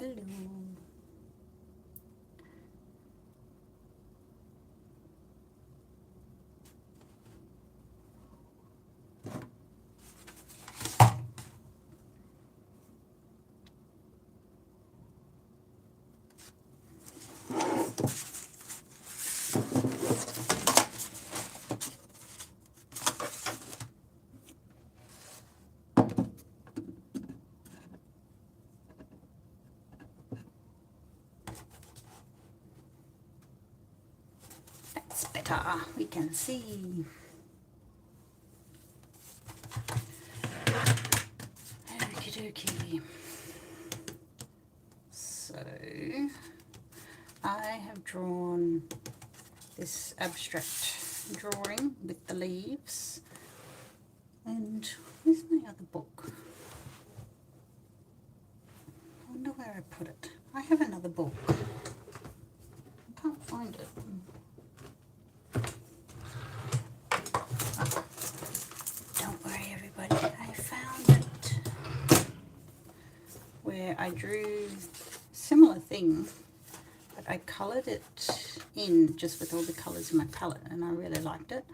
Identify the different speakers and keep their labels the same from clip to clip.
Speaker 1: Hello. That's better. We can see. Okie dokie. So I have drawn this abstract drawing with the leaves, and where's my other book? I wonder where I put it. I have another book. I can't find it. Oh, don't worry everybody, I found it. Where I drew similar thing, but I coloured it in just with all the colours in my palette, and I really liked it.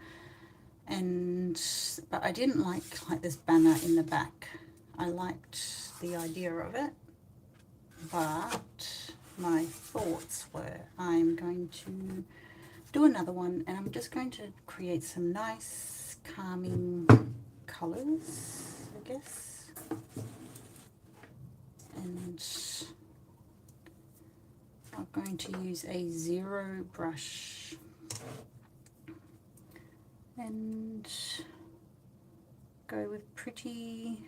Speaker 1: But I didn't like this banner in the back. I liked the idea of it, but my thoughts were I'm going to do another one, and I'm just going to create some nice calming colours, I guess. And I'm going to use a 0 brush and go with pretty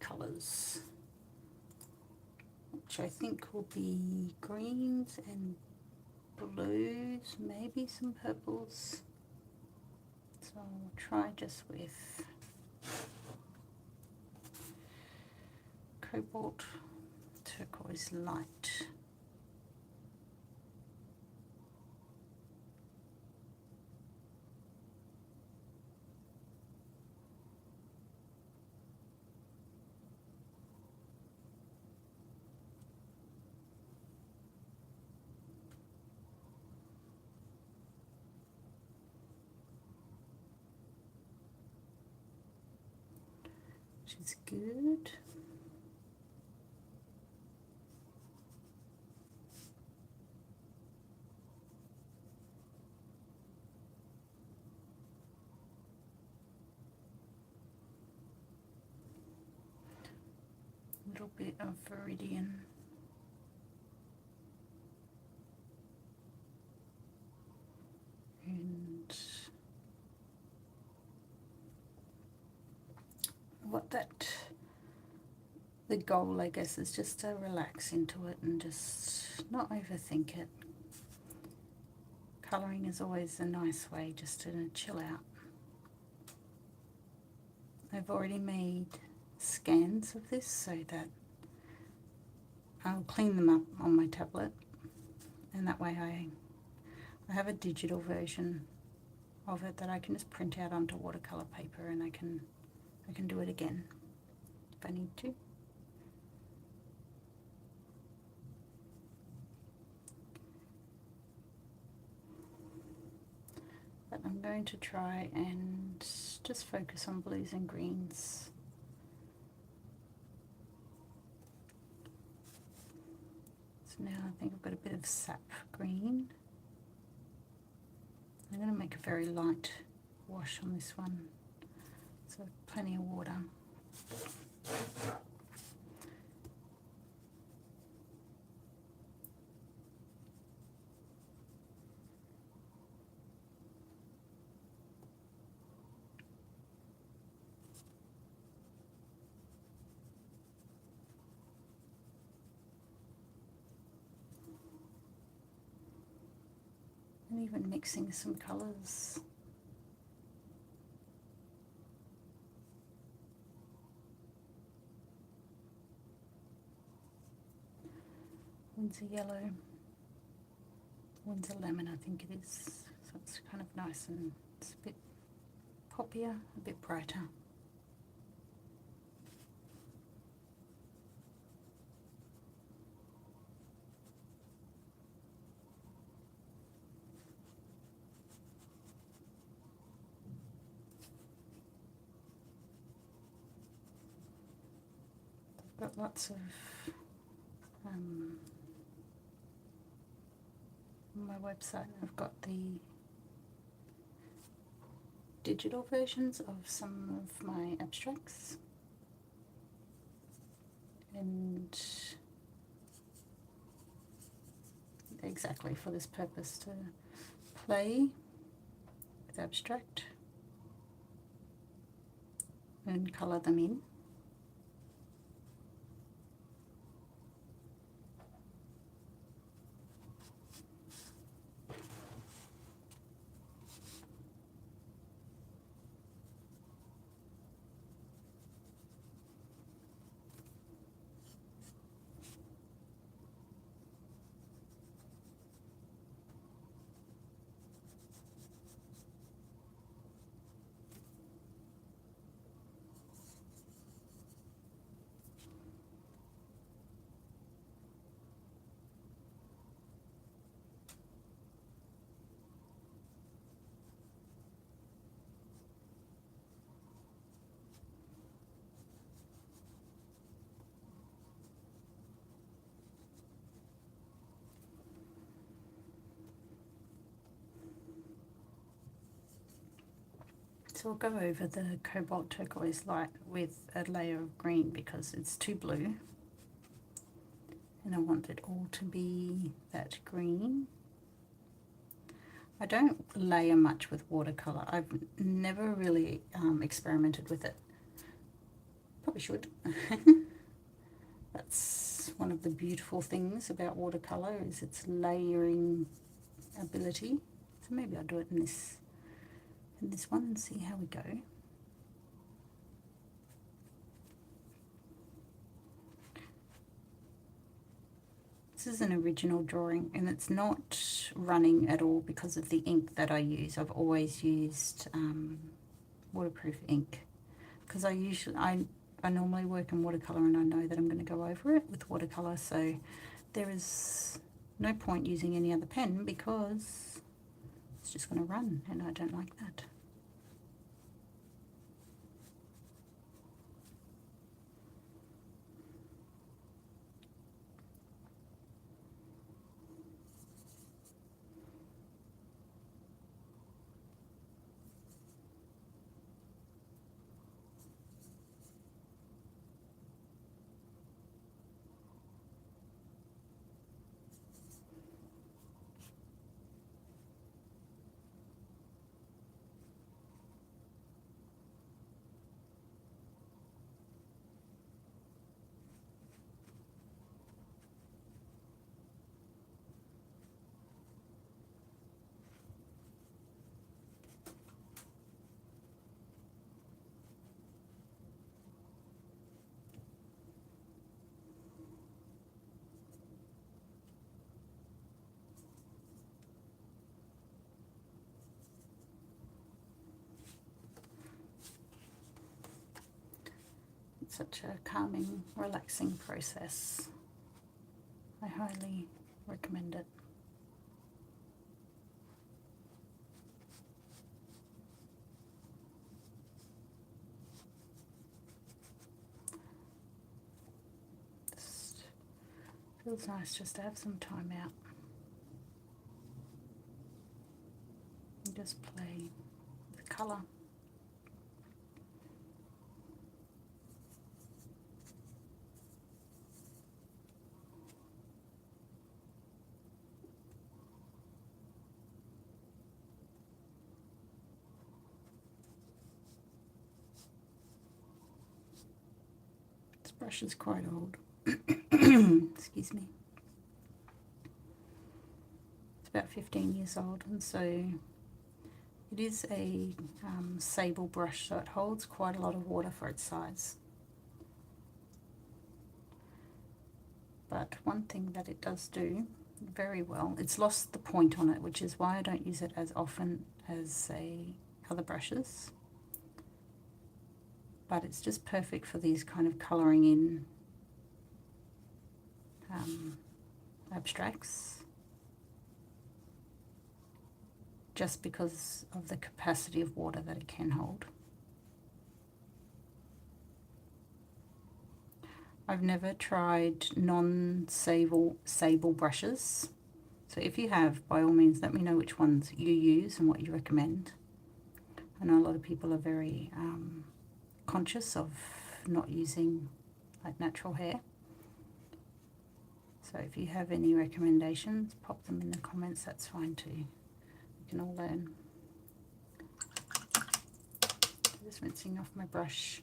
Speaker 1: colours, which I think will be greens and blues, maybe some purples. So I'll try just with cobalt turquoise light. Which is good. A little bit of Viridian. And the goal, I guess, is just to relax into it and just not overthink it. Colouring is always a nice way just to chill out. I've already made scans of this so that I'll clean them up on my tablet, and that way I have a digital version of it that I can just print out onto watercolor paper, and I can do it again if I need to. But I'm going to try and just focus on blues and greens. So now I think I've got a bit of sap green. I'm going to make a very light wash on this one, so plenty of water. And even mixing some colours. Winsor yellow, Winsor lemon I think it is, so it's kind of nice and it's a bit poppier, a bit brighter. got lots of on my website I've got the digital versions of some of my abstracts, and exactly for this purpose, to play with abstract and colour them in. So I'll go over the cobalt turquoise light with a layer of green because it's too blue, and I want it all to be that green. I don't layer much with watercolor. I've never really experimented with it. Probably should. That's one of the beautiful things about watercolor, is its layering ability. So maybe I'll do it in this one and see how we go. This is an original drawing, and it's not running at all because of the ink that I use. I've always used waterproof ink because I normally work in watercolor, and I know that I'm going to go over it with watercolor, so there is no point using any other pen because it's just going to run, and I don't like that. Such a calming, relaxing process. I highly recommend it. Just feels nice just to have some time out and just play with colour. This brush is quite old. Excuse me. It's about 15 years old, and so it is a sable brush, so it holds quite a lot of water for its size. But one thing that it does do very well, it's lost the point on it, which is why I don't use it as often as, say, other brushes. But it's just perfect for these kind of colouring in abstracts, just because of the capacity of water that it can hold. I've never tried non-sable brushes. So if you have, by all means, let me know which ones you use and what you recommend. I know a lot of people are very conscious of not using like natural hair. So if you have any recommendations, pop them in the comments, that's fine too. We can all learn. Just rinsing off my brush.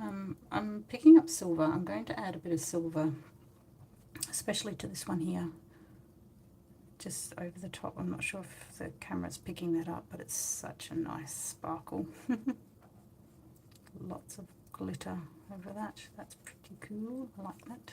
Speaker 1: I'm picking up silver. I'm going to add a bit of silver, especially to this one here, just over the top. I'm not sure if the camera's picking that up, but it's such a nice sparkle. Lots of glitter over that. That's pretty cool. I like that.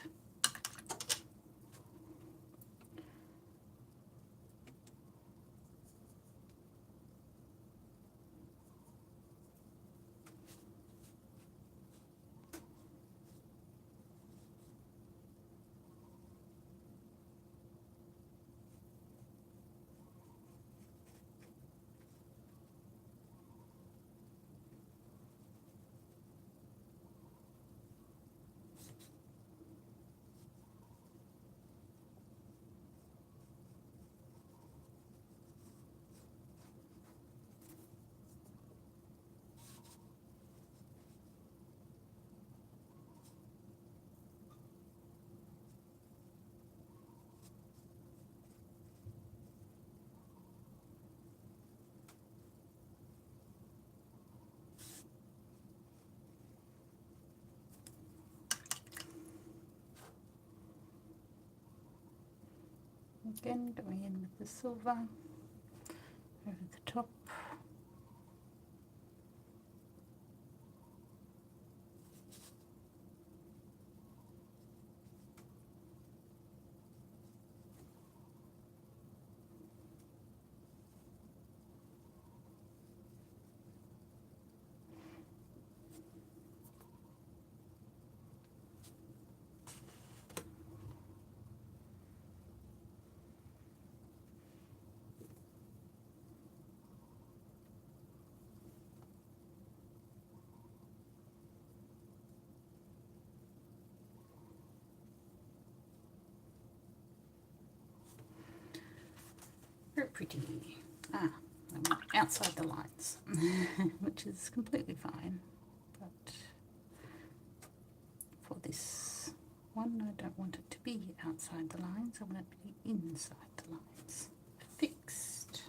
Speaker 1: Again, going in with the silver over the top. Very pretty. I went outside the lines, which is completely fine. But for this one, I don't want it to be outside the lines. I want it to be inside the lines. Fixed.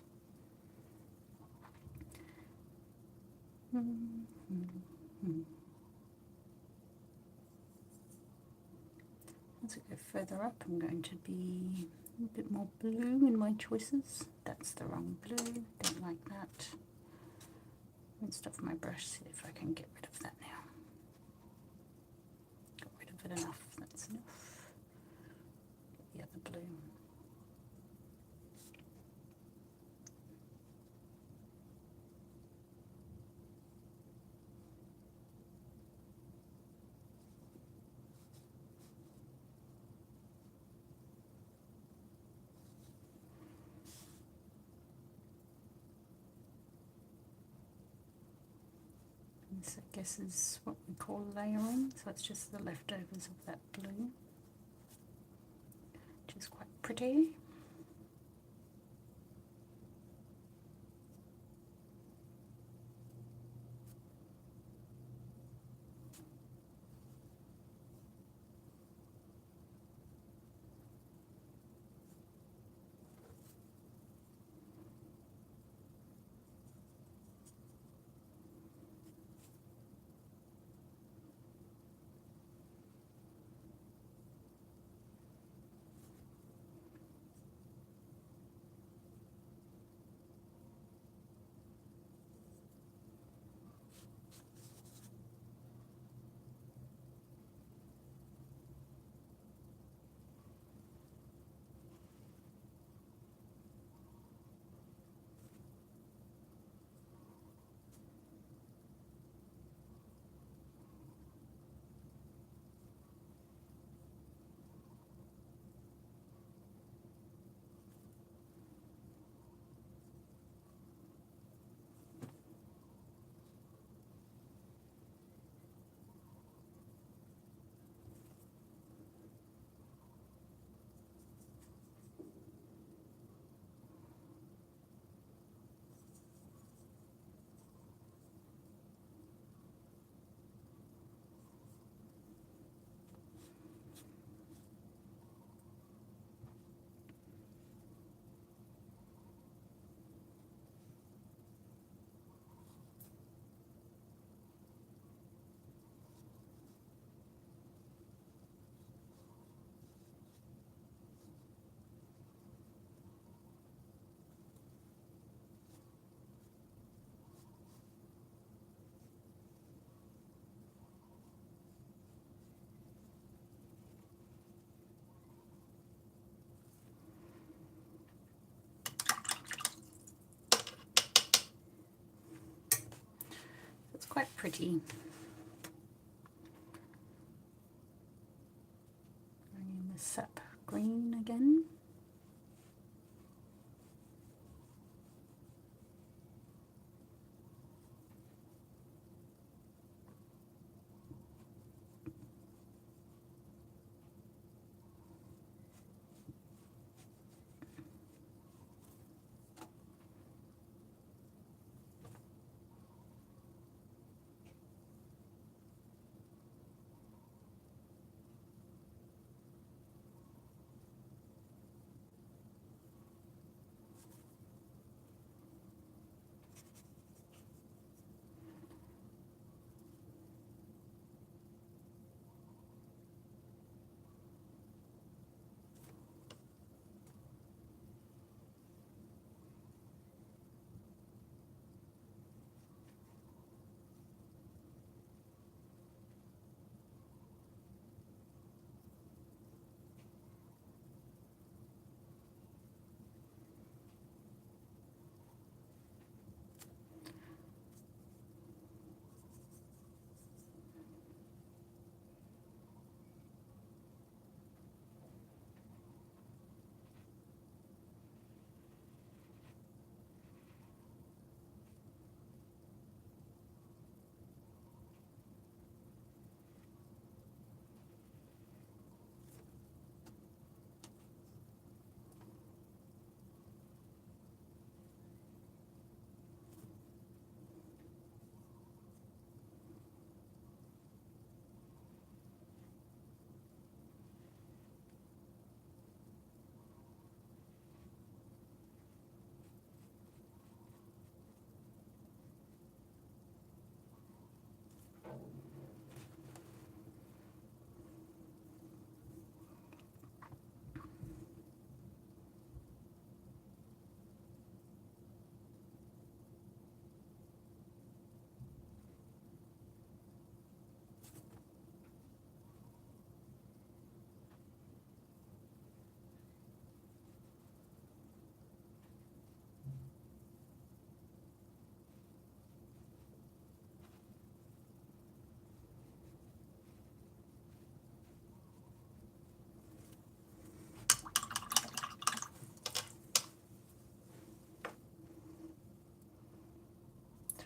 Speaker 1: As I go further up, I'm going to be a bit more blue in my choices. That's the wrong blue, don't like that. Rinsed off my brush, see if I can get rid of that now. Got rid of it enough, that's enough. Get the other blue. This, I guess, is what we call layering, so it's just the leftovers of that blue, which is quite pretty. pretty. Bring in the sap green again.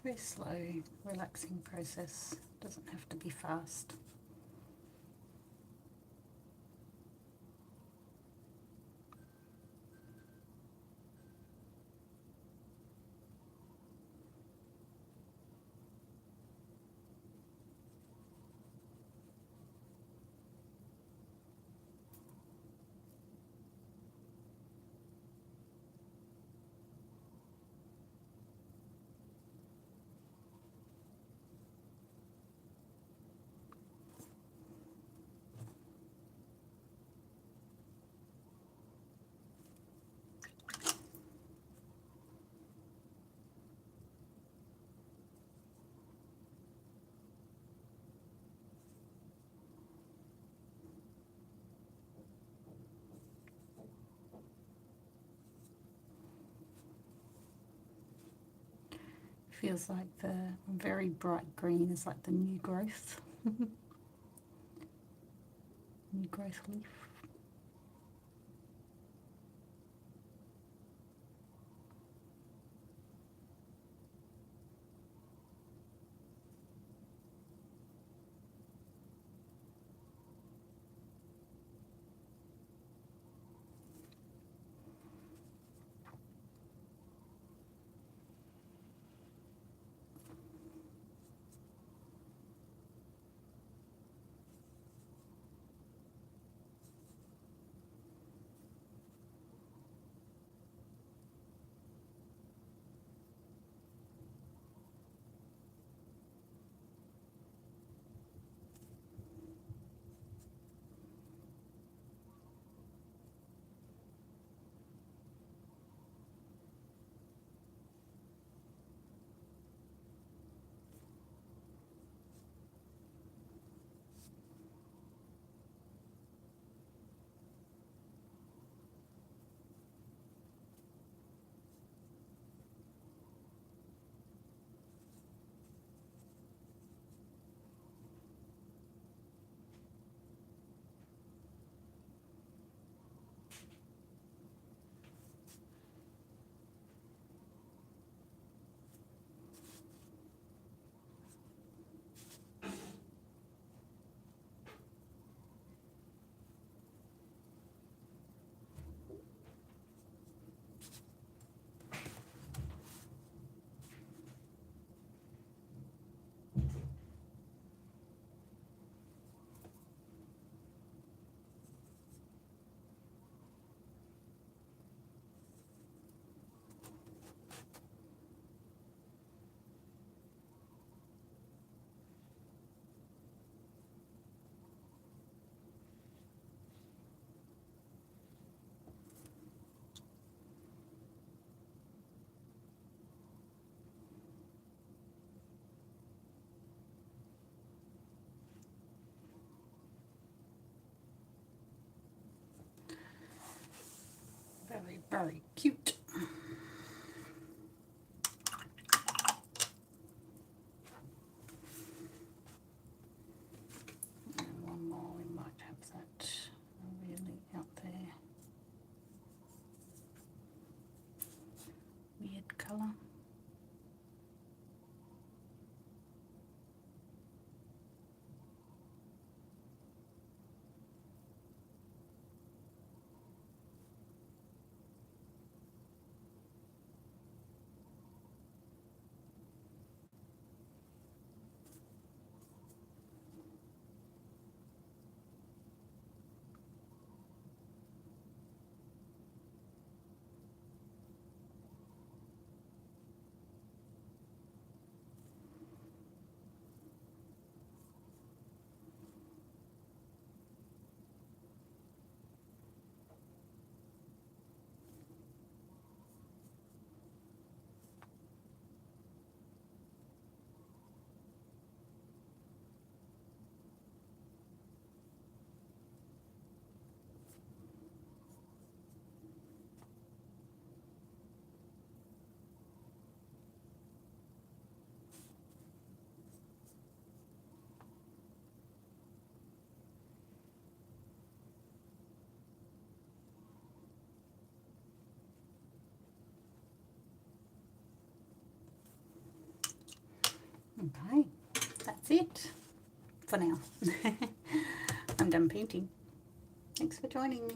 Speaker 1: Very slow, relaxing process. Doesn't have to be fast. Feels like the very bright green is like the new growth. New growth leaf. Very cute. And one more, we might have that really out there. Weird colour. Okay, that's it for now. I'm done painting. Thanks for joining me.